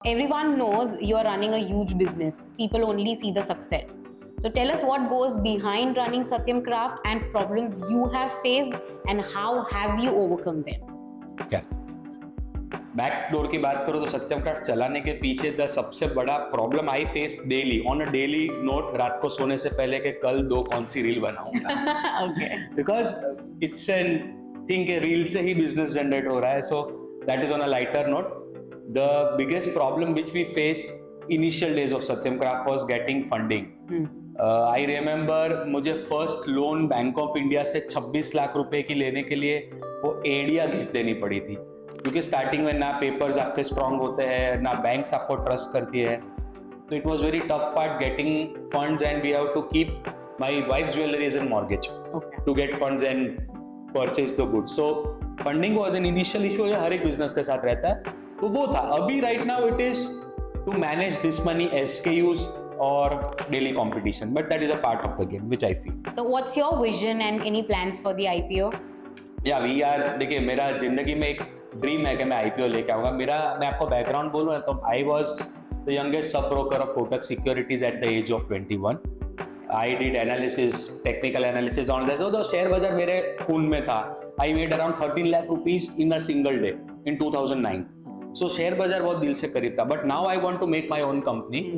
Everyone knows you are running a huge business. People only see the success. So tell us what goes behind running Satyam Craft and problems you have faced and how have you overcome them. क्या back door की बात करो तो सत्यम craft चलाने के पीछे the सबसे बड़ा problem I face daily on a daily note रात को सोने से पहले कि कल दो कौन सी रील बनाऊंगा. बिकॉज इट्स एन थिंग के रील से ही बिजनेस जनरेट हो रहा है. So that is on a lighter note. The biggest problem which we faced initial days of Satyam Craft was getting funding. I remember मुझे first loan bank of India से 26 लाख रुपए की लेने के लिए वो एडिया घिस देनी पड़ी थी, क्योंकि स्टार्टिंग में ना पेपर्स आपके स्ट्रांग होते हैं ना बैंक्स आपको ट्रस्ट करती है. तो it was very tough part getting funds and we have to keep my wife's jewellery as an mortgage to get funds and purchase the goods. So funding was an initial issue, ये हर एक business के साथ रहता है. तो वो था. अभी right now it is to manage this money SKUs or daily competition, but that is a part of the game which I feel. So what's your vision and any plans for the IPO? Yeah, we are. देखिए मेरा जिंदगी में एक dream है कि मैं IPO लेके आऊँगा. मैं आपको बैकग्राउंड बोलूँ तो I was the youngest sub broker of Kotak Securities at the age of 21. I did analysis, technical analysis on this. तो शेयर बाजार मेरे खून में था. I made around 13 lakh rupees in a single day in 2009. So share बाजार बहुत दिल से करीब था. But now I want to make my own company.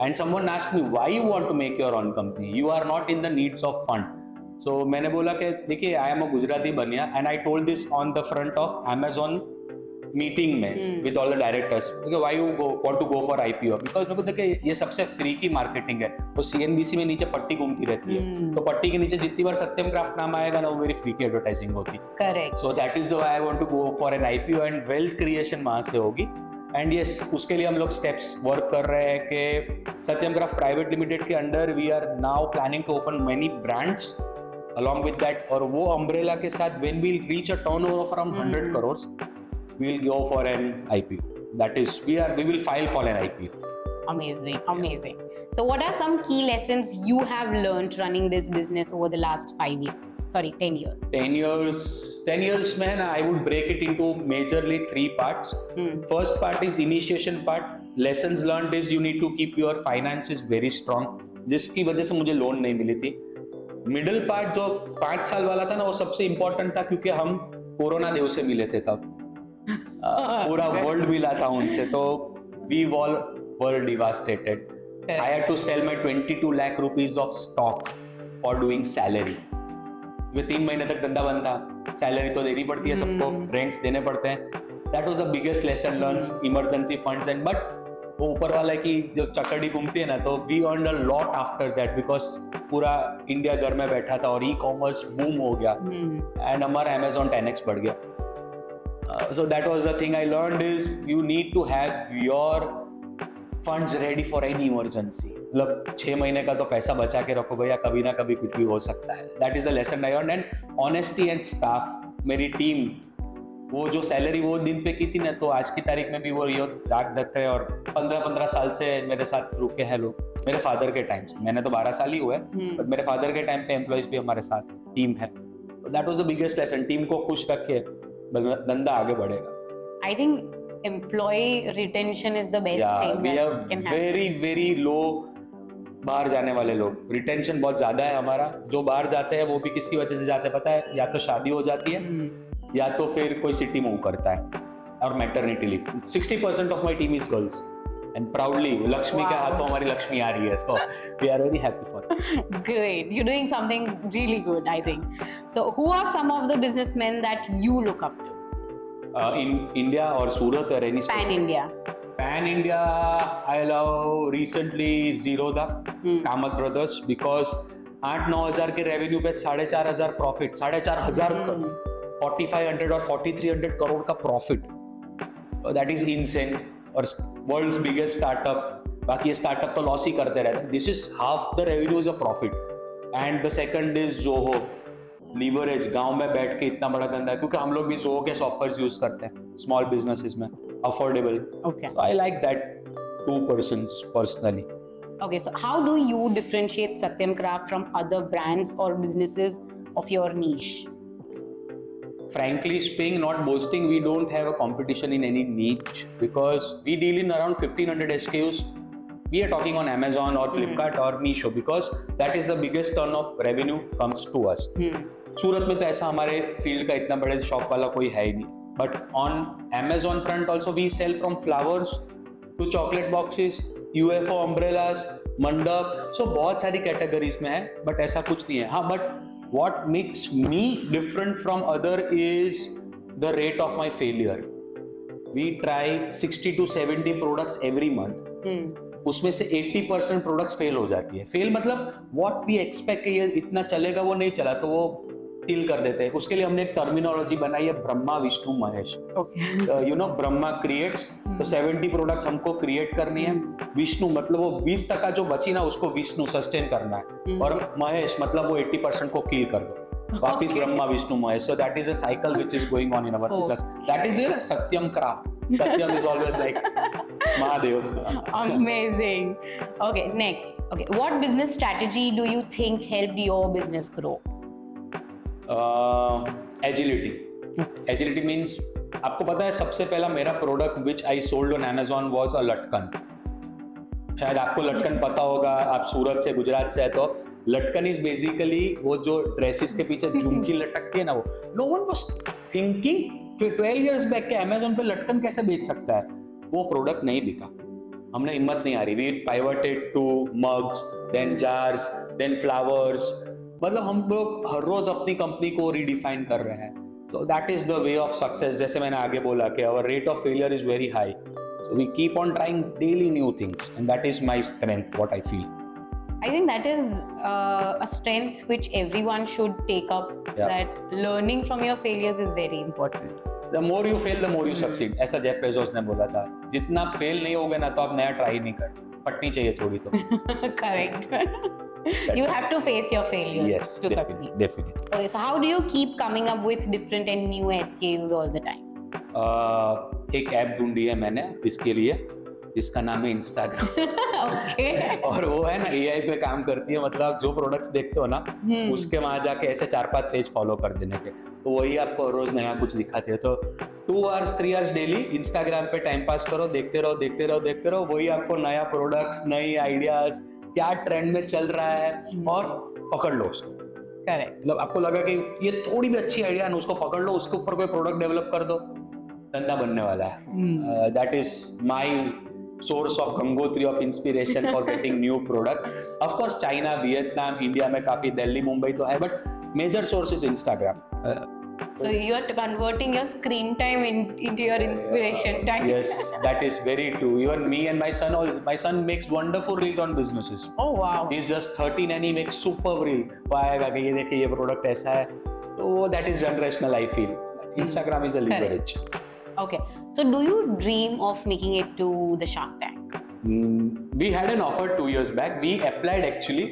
And someone asked me, why you want to make your own company? You are not in the needs of fund. So मैंने बोला कि देखिए I am a Gujarati बनिया and I told this on the front of Amazon meeting में with all the directors. Okay, why you want to go for IPO? Because मेरे को देखिए ये सबसे फ्री की मार्केटिंग है. तो CNBC में नीचे पट्टी घूमती रहती है. तो पट्टी के नीचे जितनी बार सत्यम क्राफ्ट नाम आएगा ना वो मेरी फ्री की एडवर्टाइजिंग होती. Correct. So that is why I want to go for an IPO and wealth creation वहाँ से होगी. एंड यस उसके लिए हम लोग स्टेप्स वर्क कर रहे हैं कि सत्यम क्राफ्ट प्राइवेट लिमिटेड के under we are now planning to open many brands along with that. और वो अम्ब्रेला के साथ when we reach a turnover of around 100 crores we will go for an IPO. That is we will file for an IPO. Amazing. So what are some key lessons you have learned running this business over the last 5 years? Sorry, 10 years. 10 years, man, I would break it into majorly 3 parts. First part is initiation part. Lessons learned is you need to keep your finances very strong, जिसकी वजह से मुझे loan नहीं मिली थी. Middle part जो 5 साल वाला था ना वो सबसे इम्पोर्टेंट था, क्योंकि हम कोरोना देव से मिले थे तब. पूरा वर्ल्ड मिला था उनसे, तो we all were devastated. I had to sell my 22 lakh rupees of stock for doing salary. 3 महीने तक धंधा बंद था. सैलरी तो देनी पड़ती है सबको, रेंट्स देने पड़ते हैं. That was the biggest lesson learn. Emergency funds and but वो ऊपर वाला की जो चक्कड़ी घूमती है ना, तो we earned a lot after that because पूरा इंडिया घर में बैठा था और ई-कॉमर्स बूम हो गया एंड हमारा Amazon 10x बढ़ गया. So that was the thing I learned is you need to have your funds ready for any emergency. मतलब 6 महीने का तो पैसा बचा के रखो भैया, कभी ना कभी कुछ भी हो सकता है. That is a lesson I learn. And honesty and staff, मेरी टीम वो जो सैलरी वो दिन पे की थी ना, तो आज की तारीख में भी वो याद रखते हैं. और 15 साल से मेरे साथ रुके हैं लोग. मेरे फादर के टाइम से, मैंने तो 12 साल ही हुए, बट मेरे फादर के टाइम पे एम्प्लॉइज भी हमारे साथ टीम है. That was the biggest lesson. Team को खुश रख के धंधा आगे बढ़ेगा. I think employee retention is the best thing we that have can happen. very low बाहर जाने वाले लोग. रिटेंशन बहुत ज्यादा है हमारा. जो बाहर जाते हैं वो भी किसकी वजह से जाते हैं पता है? या तो शादी हो जाती है या तो फिर कोई सिटी मूव करता है और maternity leave. 60% of my team is girls and proudly Lakshmi के हाथों हमारी लक्ष्मी आ रही है. So we are very happy for it. Great, you're doing something really good, I think. So who are some of the businessmen that you look up to? In India or Surat or any specific? Pan India, I love recently Zerodha, Kamath Brothers, because 8-9 हजार के revenue पे 4,500 profit. 4,500 4,500 और 4,300 करोड़ का profit. That is insane. और world's biggest startup. बाकी ये startup तो loss ही करते रहते हैं. This is half the revenue is a profit. And the second is Zoho. Leverage, गांव में बैठ के इतना बड़ा धंधा, क्योंकि हम लोग भी जोहो के सॉफ्टवेयर यूज करते हैं स्मॉल बिजनेसेस में, affordable. I like that 2 persons personally. Okay, so how do you differentiate Satyam Craft from other brands or businesses of your niche? frankly speaking, not boasting, we don't have a competition in any niche because we deal in around 1500 SKUs. We are talking on Amazon or Flipkart or Meesho because that is the biggest turn of revenue comes to us. सूरत में तो ऐसा हमारे field का इतना बड़े shop वाला कोई है ही नहीं. But on Amazon front also we sell from flowers to chocolate boxes, UFO umbrellas, मंडप, so बहुत सारी कैटेगरीज में है. बट ऐसा कुछ नहीं है. हाँ, but what makes me different from other is the rate of my failure. We try 60 to 70 products every month. उसमें से 80% प्रोडक्ट्स फेल हो जाती है. फेल मतलब व्हाट वी एक्सपेक्ट ये इतना चलेगा वो नहीं चला तो वो किल कर देते हैं. उसके लिए हमने एक टर्मिनोलॉजी बनाई है, Brahma Vishnu Mahesh. You know, Brahma creates, तो 70 प्रोडक्ट्स हमको क्रिएट करनी है. विष्णु मतलब वो 20% जो बची ना उसको विष्णु सस्टेन करना है, और महेश मतलब वो 80% को किल कर दो. वापिस Brahma Vishnu Mahesh. So that is a cycle which is going on in our business. That is your Satyam craft. Satyam is always like Mahadev. Amazing. Okay, next. Okay, what business strategy do you think helped your business grow? Agility. Agility means, आपको पता है सबसे पहला मेरा product which I sold on Amazon was a लटकन. शायद आपको लटकन पता होगा, आप सूरत से गुजरात से है तो लटकन इज बेसिकली वो जो ड्रेसेस के पीछे झुमकी लटकती है ना, वो no one was thinking 12 years back के Amazon पे लटकन कैसे बेच सकता है. वो प्रोडक्ट नहीं बिका, हमने हिम्मत नहीं आ रही. We pivoted to mugs, then jars, then flowers. मतलब हम लोग हर रोज अपनी कंपनी को रिडिफाइन कर रहे हैं. तो that is the way of success. जैसे मैंने आगे बोला कि our rate of failure is very high, so we keep on trying daily new things, and that is my strength, what I feel. I think that is a strength which everyone should take up. Yeah. That learning from your failures is very important. The more you fail, the more you succeed. ऐसा Jeff Bezos ने बोला था. जितना fail नहीं होगे ना तो आप नया ट्राई नहीं कर. पटनी चाहिए थोड़ी तो. Correct. You have to face your failures yes, to definitely, succeed. Definitely. Okay, so how do you keep coming up with different and new SKUs all the time? एक ऐप ढूंढी है मैंने इसके लिए, जिसका नाम है इंस्टाग्राम. Okay. और वो है ना AI पे काम करती है. मतलब जो प्रोडक्ट्स देखते हो ना उसके वहां जाके ऐसे 4-5 पेज फॉलो कर देने के, तो वही आपको रोज नया कुछ दिखाती है. तो 2 hours 3 hours डेली इंस्टाग्राम पे टाइम पास करो, देखते रहो देखते रहो देखते रहो. वही आपको नया प्रोडक्ट्स, नई आइडियाज, क्या ट्रेंड में चल रहा है, और पकड़ लो उसको. Correct. मतलब आपको लगा कि ये थोड़ी भी अच्छी आइडिया है, उसको पकड़ लो, उसके ऊपर कोई प्रोडक्ट डेवलप कर दो, धंधा बनने वाला है. That is my source of Gangotri of inspiration for getting new products. Of course, China, Vietnam, India में काफी, दिल्ली, मुंबई तो है, but major source is Instagram. So you are converting your screen time into your inspiration time. Yes, that is very true. Even me and my son makes wonderful reels on businesses. Oh wow. He's just 13 and he makes superb reel. वो आएगा कि ये देखिए ये product ऐसा है, तो that is generational, I feel. Instagram is a leverage. Okay, so do you dream of making it to the Shark Tank? We had an offer 2 years back. We applied actually.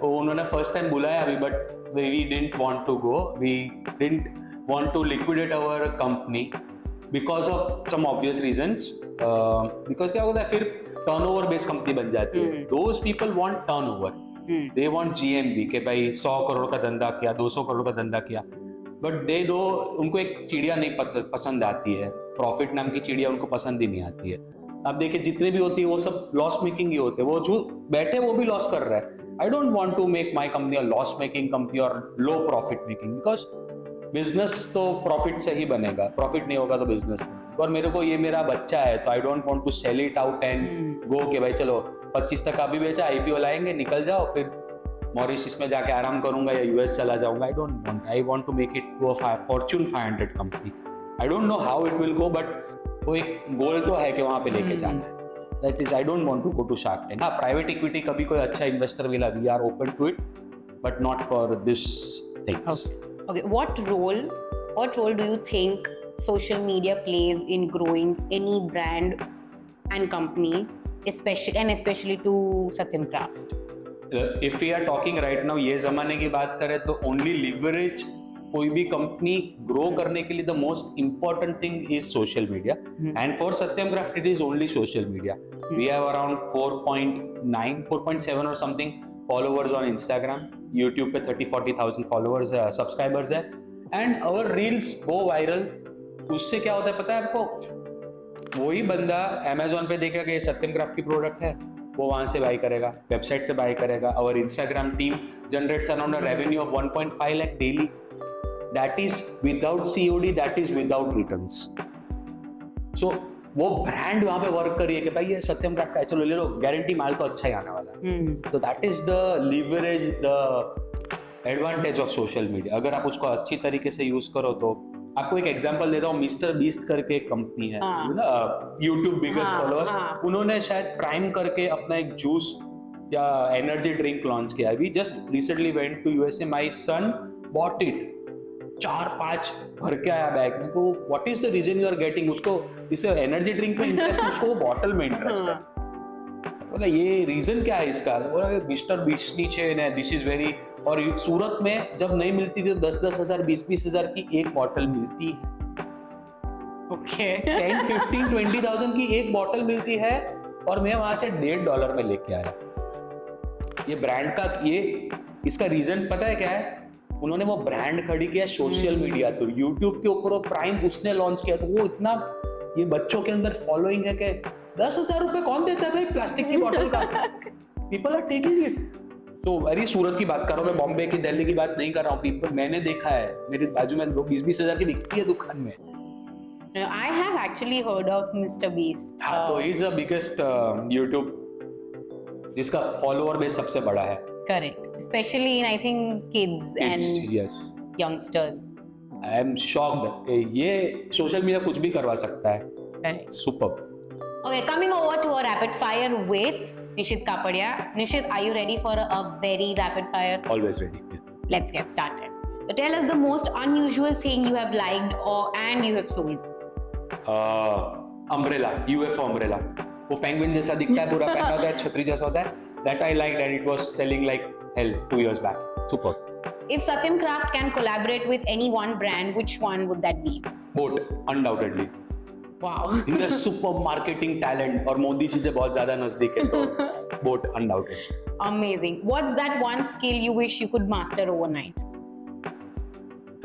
उन्होंने first time बुलाया अभी, but we didn't want to go. We didn't want to liquidate our company because of some obvious reasons. Because क्या होता है, फिर turnover based company बन जाती है. Those people want turnover. They want GMV के भाई 100 करोड़ का धंधा किया, 200 करोड़ का धंधा किया. बट दे दो, उनको एक चिड़िया नहीं पसंद आती है. प्रॉफिट नाम की चिड़िया उनको पसंद ही नहीं आती है. आप देखिए जितने भी होती है वो सब लॉस मेकिंग ही होते हैं. वो जो बैठे वो भी लॉस कर रहा है. I don't want to make my company a loss making company और low profit making, because business तो प्रॉफिट से ही बनेगा. प्रॉफिट नहीं होगा तो बिजनेस. और मेरे को ये मेरा बच्चा है तो I don't want to sell it out and go के भाई चलो 25 अभी बेचा, IPO लाएंगे, निकल जाओ, फिर मॉरिशस में जाके आराम करूंगा या US चला जाऊंगा. I want to make it to a fortune 500 company. I don't know how it will go, but वो एक गोल तो है कि वहां पे लेके जाना है. That is, I don't want to go to Shark Tank. हाँ, प्राइवेट इक्विटी कभी कोई अच्छा इन्वेस्टर मिला, we are open to it, but not for this things. Okay, what role do you think social media plays in growing any brand and company, especially to Satyam Craft? If we are talking right now, ये जमाने की बात करें तो only leverage कोई भी company grow करने के लिए the most important thing is social media. And for Satyam Craft it is only social media. We have around 4.9, 4.7 or something followers on Instagram. YouTube पे 30-40 thousand followers subscribers है. And our reels go viral. उससे क्या होता है पता है आपको? वही बंदा Amazon पे देखेगा कि ये सत्यम क्राफ्ट की प्रोडक्ट है, वो वहां से बाय करेगा, वेबसाइट से बाय करेगा. और Instagram team generates around a revenue of 1.5 lakh daily. That is without COD, that is without returns. So वो ब्रांड वहां पे वर्क करिए कि भाई ये सत्यम क्राफ्ट का है, चलो ले लो, गारंटी माल तो अच्छा ही आने वाला है. तो that is the leverage, the advantage of social media. अगर आप उसको अच्छी तरीके से यूज करो तो. आपको एक एग्जांपल देता हूँ, मिस्टर बीस्ट करके एक कंपनी है ना, यूट्यूब बिगेस्ट फॉलोअर. उन्होंने शायद प्राइम करके अपना एक जूस या एनर्जी ड्रिंक लॉन्च किया. We just recently went to USA. My son bought it, 4-5 भर के आया बैग में. तो what is the reason you are getting? उसको इसे एनर्जी ड्रिंक में इंटरेस्ट, उसको वो बॉटल में इंटरेस्ट है. बोला ये रीजन क्या है इसका? बोला मिस्टर बीस्ट नीचे है, दिस इज वेरी. और सूरत में जब नहीं मिलती थी तो 10-10 हजार 20-20 हजार की एक बॉटल मिलती है. ओके. 10-15-20,000 की एक बॉटल मिलती है और मैं वहां से $1.5 में लेके आया. ये ब्रांड का, ये इसका रीजन पता है क्या है? उन्होंने वो ब्रांड खड़ी किया सोशल मीडिया. तो यूट्यूब के ऊपर वो प्राइम उसने लॉन्च किया, तो वो इतना, ये बच्चों के अंदर फॉलोइंग है कि 10,000 रुपए कौन देता है भाई प्लास्टिक की बॉटल का? People are taking it. तो अरे सूरत की बात कर रहा हूँ मैं, बॉम्बे की, दिल्ली की बात नहीं कर रहा हूँ. पीपल मैंने देखा है, मेरे बाजू में लोग 20-20 हजार की बिकती है दुकान में. I have actually heard of Mr. Beast. तो he is the biggest YouTube जिसका फॉलोअर बेस सबसे बड़ा है. Correct. Especially in, I think, kids and yes. youngsters. I am shocked. ये सोशल मीडिया कुछ भी करवा सकता है. Correct. Superb. Okay, coming over to a rapid fire with Nishit Kapadia. Nishit, are you ready for a very rapid fire? Always ready. Let's get started. So tell us the most unusual thing you have liked and you have sold. Umbrella, UFO umbrella. वो penguin जैसा दिखता है, पूरा पहना होता है, छतरी जैसा होता है. That I liked and it was selling like hell 2 years back. Superb. If Satyam Craft can collaborate with any one brand, which one would that be? Boat, undoubtedly. Wow. He's a superb marketing talent और मोदी जी से बहुत ज़्यादा नजदीक है, तो Boat undoubtedly. Amazing. What's that one skill you wish you could master overnight?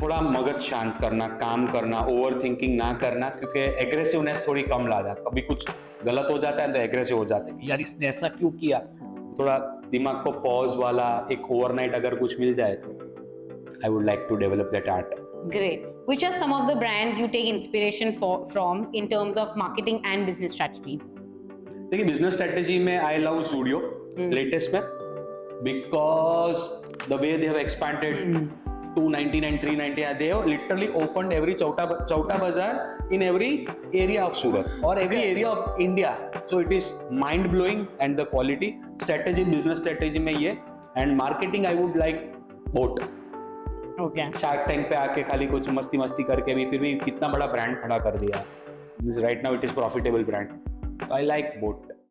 थोड़ा मगज शांत करना, काम करना, ओवर थिंकिंग ना करना, क्योंकि एग्रेसिवनेस थोड़ी कम लाना. कभी कुछ गलत हो जाता है तो एग्रेसिव हो जाते हैं, यार इसने ऐसा क्यों किया. थोड़ा दिमाग को पॉज वाला एक ओवरनाइट अगर कुछ मिल जाए तो I would like to develop that art. Great. Which are some of the brands you take inspiration from in terms of marketing and business strategies? देखिए बिजनेस स्ट्रेटेजी में आई लव Zudio लेटेस्ट में, because the way they have expanded 299, 399, they have literally opened every chauta bazaar in every area of Surat or every area of India. So it is mind blowing and the quality strategy, business strategy में ये, and marketing I would like Boat. Okay. Shark Tank पे आके खाली कुछ मस्ती करके भी फिर भी कितना बड़ा ब्रांड खड़ा कर दिया. Right now it is profitable brand. So I like Boat.